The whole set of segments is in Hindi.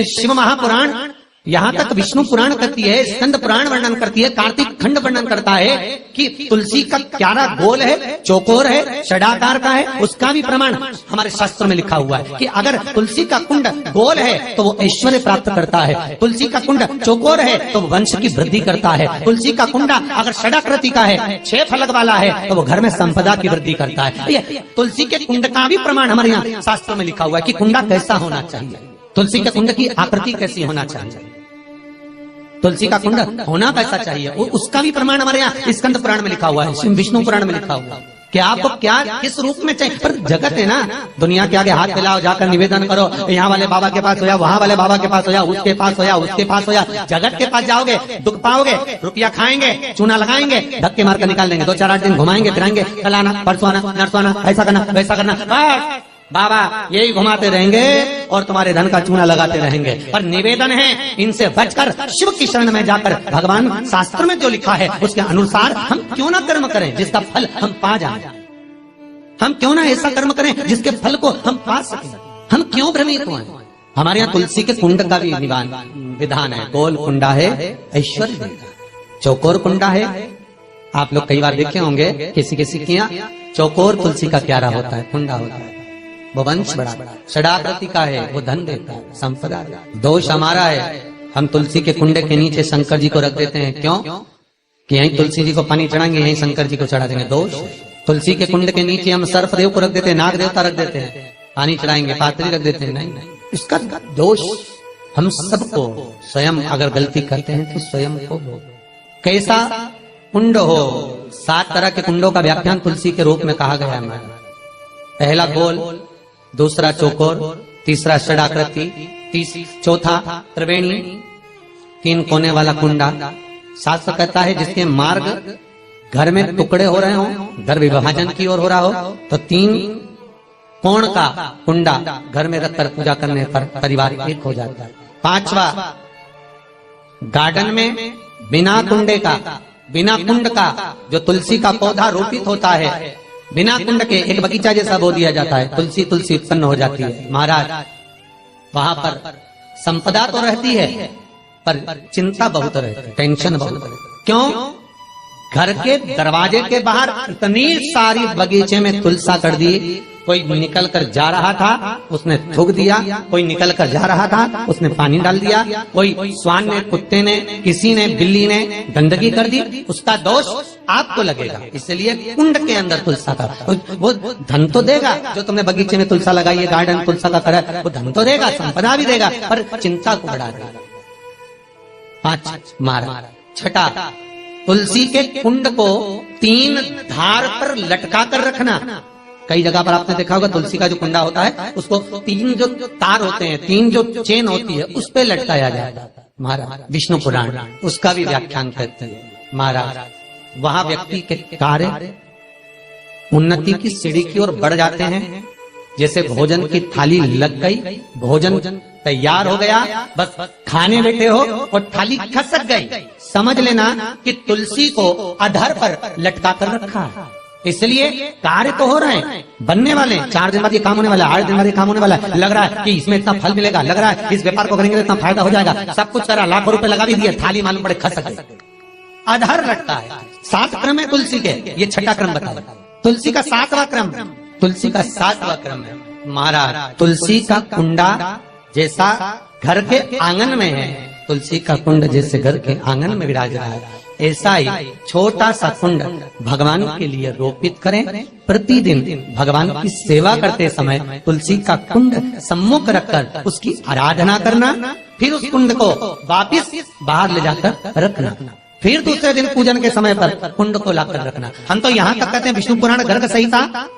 शिव महापुराण, यहाँ तक विष्णु पुराण करती है, स्कंद पुराण वर्णन करती है, कार्तिक खंड वर्णन करता है कि तुलसी का क्यारा गोल है, चौकोर है, षडाकार का है। उसका भी प्रमाण हमारे शास्त्र में लिखा हुआ है कि अगर तुलसी का कुंड गोल है तो वो ऐश्वर्य प्राप्त करता है, तुलसी का कुंड चौकोर है तो वो वंश की वृद्धि करता है, तुलसी का कुंडा अगर षडाकृति का है, 6 फलक वाला है तो वो घर में संपदा की वृद्धि करता है। तुलसी के कुंड का भी प्रमाण हमारे यहाँ शास्त्र में लिखा हुआ है कि कुंडा कैसा होना चाहिए, तुलसी के कुंड की आकृति कैसी होना चाहिए, तुलसी का कुंड होना कैसा चाहिए, उसका भी प्रमाण हमारे यहाँ स्कंद पुराण में लिखा हुआ है, विष्णु पुराण में लिखा हुआ है कि आपको क्या किस रूप में चाहिए। पर जगत है ना, दुनिया के आगे हाथ फैलाओ, जाकर निवेदन करो, यहाँ वाले बाबा के पास हो या वहाँ वाले बाबा के पास हो या उसके पास हो या उसके पास हो या जगत के पास जाओगे दुख पाओगे, रुपया खाएंगे, चूना लगाएंगे, धक्के मार कर निकाल देंगे, 2-4-8 दिन घुमाएंगे फिराएंगे, कल आना परसों आना नरसों आना, ऐसा करना वैसा करना, बस बाबा यही घुमाते रहेंगे और तुम्हारे धन का चूना लगाते रहेंगे। पर निवेदन है इनसे बचकर शिव की शरण में जाकर भगवान शास्त्र में जो लिखा है उसके अनुसार हम क्यों ना कर्म करें जिसका फल हम पा जाए, हम क्यों ना ऐसा कर्म करें जिसके फल को हम पा सकें, हम क्यों भ्रमित हुए। हमारे यहाँ तुलसी के कुंड का भी विधान है, गोल कुंडा है ऐश्वर्य देगा, चौकोर कुंडा है। आप लोग कई बार देखे होंगे किसी किसी के यहाँ चौकोर तुलसी का क्यारा होता है, कुंडा होता है, वो वंश बड़ा, षडाकृति का है, वो धन देता है, संपदा। दोष हमारा है, हम तुलसी के कुंडे के नीचे शंकर जी को रख देते हैं, क्यों कि यहीं तुलसी जी को पानी चढ़ाएंगे, यहीं शंकर जी को चढ़ा देंगे। दोष, तुलसी के कुंड के नीचे हम सर्पदेव को रख देते हैं, नाग देवता रख देते हैं, पानी चढ़ाएंगे, पात्री रख देते हैं, नहीं, इसका दोष हम सबको स्वयं अगर गलती करते हैं तो स्वयं को। कैसा कुंड हो, 7 तरह के कुंडों का व्याख्यान तुलसी के रूप में कहा गया है। पहला गोल, दूसरा चौकोर, तीसरा षडाकृति, चौथा त्रिवेणी, 3 कोने वाला कुंडा। शास्त्र कहता है जिसके मार्ग घर में टुकड़े हो रहे हो, घर विभाजन की ओर हो रहा हो, तो 3 कोण का कुंडा घर में रखकर पूजा करने पर परिवार एक हो जाता है। 5वां, गार्डन में बिना कुंडे का, बिना कुंड का जो तुलसी का पौधा रोपित होता है, बिना कुंड के एक बगीचा जैसा बो दिया जाता है, तुलसी तुलसी उत्पन्न हो जाती है। महाराज वहां पर संपदा तो रहती है पर चिंता बहुत रहती है, टेंशन बहुत रहती है। क्यों? घर के दरवाजे के बाहर इतनी सारी बगीचे में तुलसा कर दी, कोई निकल कर जा रहा था उसने थूक दिया, कोई निकल कर जा रहा था उसने पानी डाल दिया, कोई स्वान ने, कुत्ते ने, किसी ने, बिल्ली ने गंदगी कर दी, उसका दोष आपको लगेगा। इसलिए कुंड के अंदर तुलसा का वो धन तो देगा, जो तुमने बगीचे में तुलसा लगाई है, गार्डन तुलसा का करा, वो धन तो देगा, संपदा भी देगा, पर चिंता को बढ़ा देगा। 5 मारा। 6, तुलसी के कुंड को 3 धार पर लटका कर रखना। कई जगह पर आपने देखा होगा तुलसी का जो कुंडा होता है उसको 3 जो तार होते हैं, 3 जो चेन होती है उस पे लटकाया जाता है। महाराज विष्णु पुराण उसका भी व्याख्यान करते हैं। महाराज वहां व्यक्ति के कार्य उन्नति की सीढ़ी की ओर बढ़ जाते हैं। जैसे भोजन की थाली लग गई, भोजन तैयार हो गया, बस खाने बैठे हो और थाली खसक गई, समझ लेना कि तुलसी को अधर पर लटका कर रखा है। इसलिए कार्य तो हो रहे हैं, बनने वाले, 4 दिन बाद ये काम होने वाला है, 8 दिन बाद ये काम होने वाला है, लग रहा है कि इसमें इतना फल मिलेगा, लग रहा है इस व्यापार को करेंगे तो इतना फायदा हो जाएगा, सब कुछ करा, लाखों रुपए लगा भी दिए, थाली मालूम पड़े खसक गई, अधर लटका है। 7 क्रम है तुलसी के, ये 6ठा क्रम बताया। तुलसी का 7वां क्रम, तुलसी का 7वां क्रम है। महाराज तुलसी का कुंडा जैसा घर के आंगन में है, तुलसी का कुंड जैसे घर के आंगन में विराज रहा है, ऐसा ही छोटा सा कुंड भगवान के लिए रोपित करें। प्रतिदिन भगवान की सेवा करते समय तुलसी का कुंड सम्मुख रखकर उसकी आराधना करना, फिर उस कुंड को वापिस बाहर ले जाकर रखना, फिर दूसरे दिन पूजन के समय पर कुंड को लाकर रखना। हम तो यहाँ तक कहते हैं विष्णु पुराण गर्ग संहिता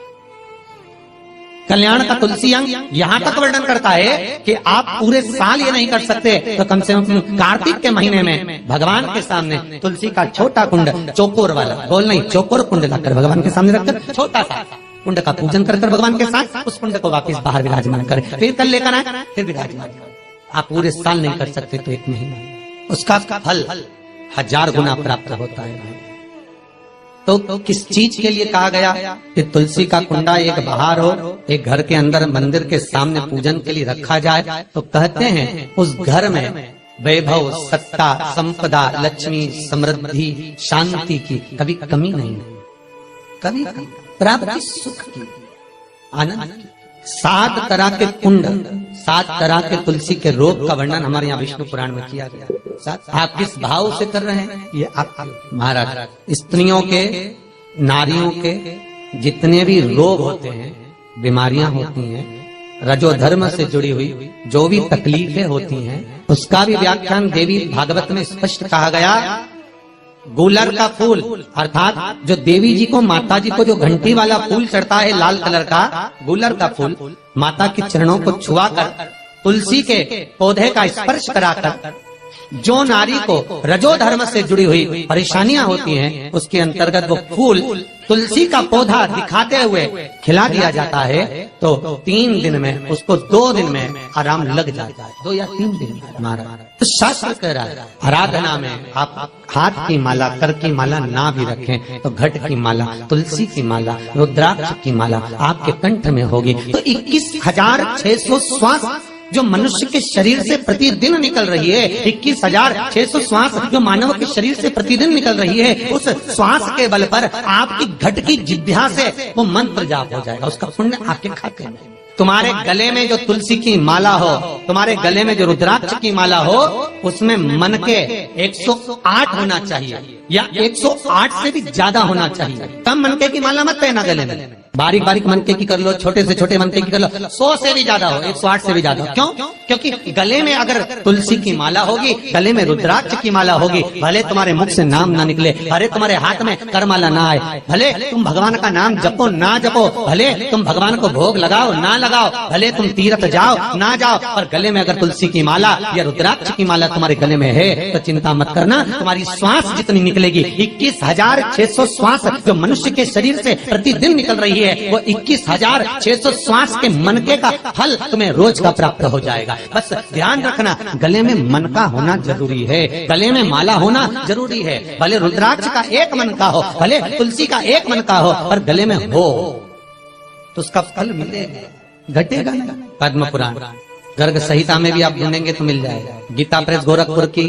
कल्याण का तुलसी अंग यहाँ तक वर्णन करता है कि आप पूरे साल ये नहीं कर सकते तो कम से कम कार्तिक के महीने में भगवान के सामने तुलसी का छोटा कुंड, चौकोर वाला, गोल नहीं, चौकोर कुंड लाकर भगवान के सामने रखकर छोटा सा कुंड का पूजन कर भगवान के साथ उस कुंड को वापस बाहर विराजमान करें, फिर कल लेकर आए, फिर विराजमान। आप पूरे साल नहीं कर सकते तो 1 महीना, उसका फल 1000 गुना प्राप्त होता है। तो किस चीज के लिए कहा गया कि तुलसी का कुंडा एक बाहर हो, एक घर के अंदर मंदिर के सामने पूजन के लिए रखा जाए? तो कहते हैं उस घर में वैभव, सत्ता, संपदा, लक्ष्मी, समृद्धि, शांति की कभी कमी नहीं है, कभी प्राप्ति, सुख की, आनंद की। 7 तरह के कुंड, 7 तरह के तुलसी के रोग का वर्णन हमारे यहाँ विष्णु पुराण में किया गया। आप किस भाव से कर रहे हैं ये आपके महाराज। स्त्रियों के, नारियों के जितने भी रोग होते हैं, बीमारियां होती हैं, रजोधर्म से जुड़ी हुई जो भी तकलीफें होती हैं, उसका भी व्याख्यान देवी भागवत में स्पष्ट कहा गया। गुलर का फूल अर्थात जो देवी जी को, माता जी को जो घंटी वाला फूल चढ़ता है लाल कलर का, गुलर का फूल माता के चरणों को छुआकर, तुलसी के पौधे का स्पर्श कराकर जो नारी को रजोधर्म से जुड़ी हुई परेशानियां होती हैं, उसके अंतर्गत वो फूल तुलसी का पौधा दिखाते हुए खिला दिया जाता है। तो 3 दिन में उसको 2 दिन में आराम लग जाता है, 2 या 3 दिन में हमारा। तो शास्त्र कह रहा है आराधना में आप हाथ की माला, कर की माला ना भी रखें तो घट की माला, तुलसी की माला, रुद्राक्ष की माला आपके कंठ में होगी। तो 21,600 श्वास जो मनुष्य के शरीर से प्रतिदिन निकल रही है, 21,600 श्वास जो मानव के शरीर से प्रतिदिन निकल रही है, उस श्वास के बल पर आपकी घट की जिह्वा से वो मंत्र जाप हो जाएगा, उसका पुण्य आपके खाते में। तुम्हारे गले में जो तुलसी की माला हो, तुम्हारे गले में जो रुद्राक्ष की माला हो, उसमें मन के 108 होना चाहिए या 108 से भी ज्यादा होना चाहिए। कम मनके की माला मत पहना गले में, बारीक बारीक मनके की कर लो, छोटे से छोटे मनके की कर लो, 100 से भी ज्यादा हो, 108 से भी ज्यादा हो। क्यों? क्योंकि गले में अगर तुलसी की माला होगी, गले में रुद्राक्ष की माला होगी, भले तुम्हारे मुख से नाम ना निकले, भले तुम्हारे हाथ में करमाला ना आए, भले तुम भगवान का नाम जपो ना जपो, भले तुम भगवान को भोग लगाओ ना लगाओ, भले तुम तीर्थ जाओ ना जाओ, पर गले में अगर तुलसी की माला या रुद्राक्ष की माला तुम्हारे गले में है तो चिंता मत करना, तुम्हारी श्वास जितनी निकलेगी, 21,600 श्वास जो मनुष्य के शरीर से प्रतिदिन निकल रही है, वो 21,600 श्वास के मनके का फल तुम्हें रोज का प्राप्त हो जाएगा। बस ध्यान रखना, गले में मनका होना जरूरी है, गले में माला होना जरूरी है। भले रुद्राक्ष का एक मनका हो, भले तुलसी का एक मनका हो, पर गले में हो तो उसका फल मिलेगा, घटेगा नहीं। पद्म पुराण गर्ग संहिता में भी आप ढूंढेंगे तो मिल जाएगा। गीता प्रेस गोरखपुर की